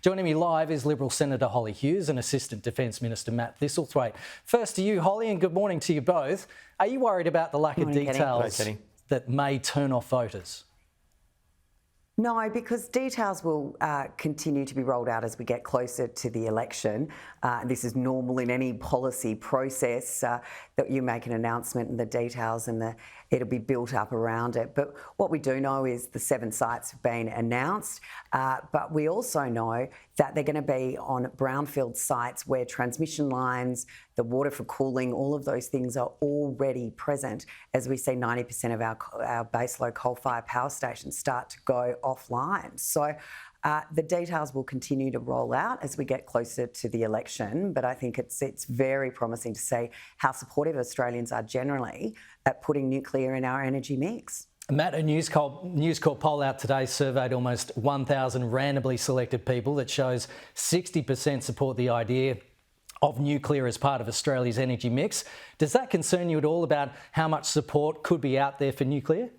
Joining me live is Liberal Senator Hollie Hughes and Assistant Defence Minister Matt Thistlethwaite. First to you, Hollie, and good morning to you both. Are you worried about the lack of details that may turn off voters? No, because details will continue to be rolled out as we get closer to the election. This is normal in any policy process that you make an announcement and the details and it'll be built up around it. But what we do know is the 7 sites have been announced, but we also know that they're going to be on brownfield sites where transmission lines, the water for cooling, all of those things are already present as we see 90% of our baseload coal-fired power stations start to go offline. So the details will continue to roll out as we get closer to the election, but I think it's very promising to see how supportive Australians are generally at putting nuclear in our energy mix. Matt, a News Corp poll out today surveyed almost 1,000 randomly selected people that shows 60% support the idea of nuclear as part of Australia's energy mix. Does that concern you at all about how much support could be out there for nuclear?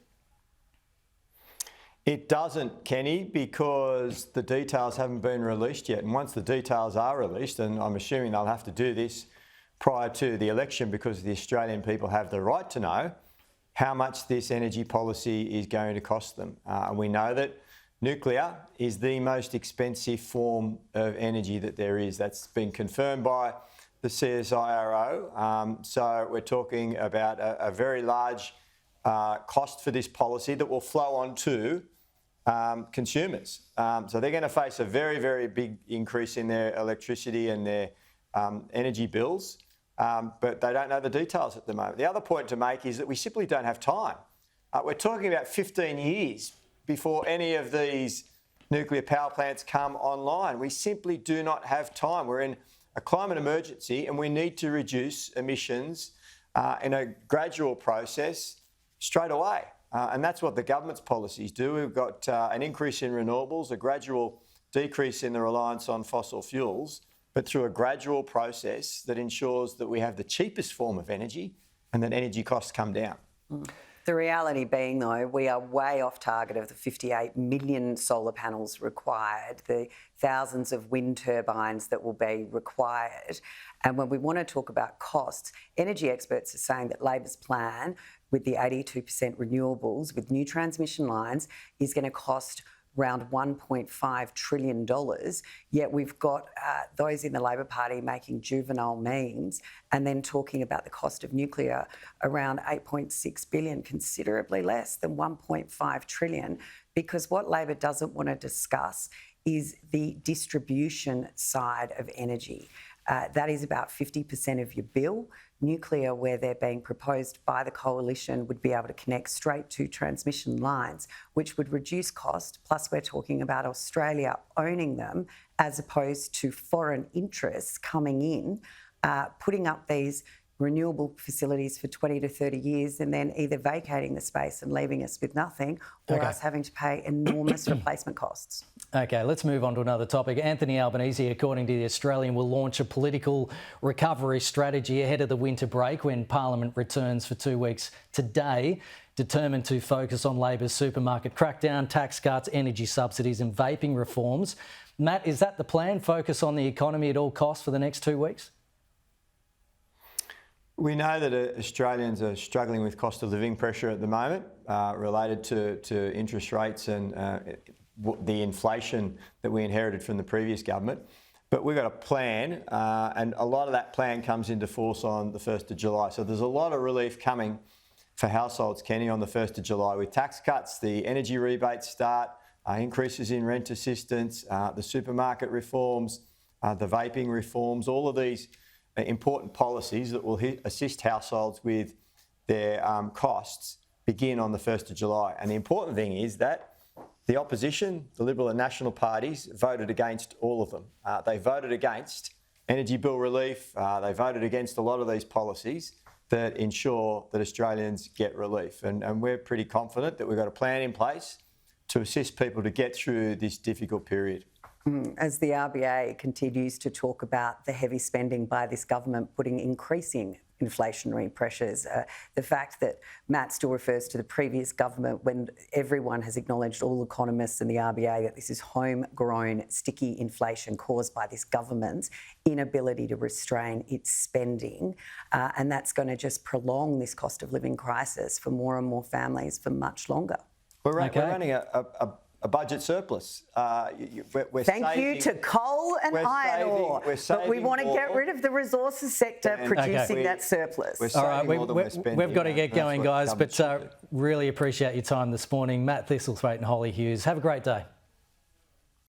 It doesn't, Kenny, because the details haven't been released yet. And once the details are released, and I'm assuming they'll have to do this prior to the election because the Australian people have the right to know how much this energy policy is going to cost them. And we know that nuclear is the most expensive form of energy that there is. That's been confirmed by the CSIRO. So we're talking about a very large cost for this policy that will flow on to consumers. So they're going to face a very, very big increase in their electricity and their energy bills, but they don't know the details at the moment. The other point to make is that we simply don't have time. We're talking about 15 years before any of these nuclear power plants come online. We simply do not have time. We're in a climate emergency and we need to reduce emissions in a gradual process straight away. And that's what the government's policies do. We've got an increase in renewables, a gradual decrease in the reliance on fossil fuels, but through a gradual process that ensures that we have the cheapest form of energy and that energy costs come down. The reality being, though, we are way off target of the 58 million solar panels required, the thousands of wind turbines that will be required. And when we want to talk about costs, energy experts are saying that Labor's plan with the 82% renewables, with new transmission lines, is going to cost around $1.5 trillion, yet we've got those in the Labor Party making juvenile memes and then talking about the cost of nuclear around $8.6 billion, considerably less than $1.5 trillion, because what Labor doesn't want to discuss is the distribution side of energy. That is about 50% of your bill. Nuclear, where they're being proposed by the coalition, would be able to connect straight to transmission lines, which would reduce cost. Plus, we're talking about Australia owning them as opposed to foreign interests coming in, putting up these renewable facilities for 20 to 30 years and then either vacating the space and leaving us with nothing or us having to pay enormous replacement costs. OK, let's move on to another topic. Anthony Albanese, according to The Australian, will launch a political recovery strategy ahead of the winter break when Parliament returns for 2 weeks today, determined to focus on Labor's supermarket crackdown, tax cuts, energy subsidies and vaping reforms. Matt, is that the plan? Focus on the economy at all costs for the next 2 weeks? We know that Australians are struggling with cost of living pressure at the moment related to interest rates and the inflation that we inherited from the previous government. But we've got a plan and a lot of that plan comes into force on the 1st of July. So there's a lot of relief coming for households, Kenny, on the 1st of July with tax cuts, the energy rebates start, increases in rent assistance, the supermarket reforms, the vaping reforms, all of these important policies that will assist households with their costs begin on the 1st of July. And the important thing is that the opposition, the Liberal and National parties, voted against all of them. They voted against energy bill relief. They voted against a lot of these policies that ensure that Australians get relief. And we're pretty confident that we've got a plan in place to assist people to get through this difficult period. As the RBA continues to talk about the heavy spending by this government, putting increasing inflationary pressures. The fact that Matt still refers to the previous government when everyone has acknowledged, all economists and the RBA, that this is homegrown sticky inflation caused by this government's inability to restrain its spending, and that's going to just prolong this cost of living crisis for more and more families for much longer. We're running a budget surplus. Thank you to coal and iron ore, but we want to get rid of the resources sector producing that surplus. All right, we've got to get going, guys, but really appreciate your time this morning. Matt Thistlethwaite and Hollie Hughes. Have a great day.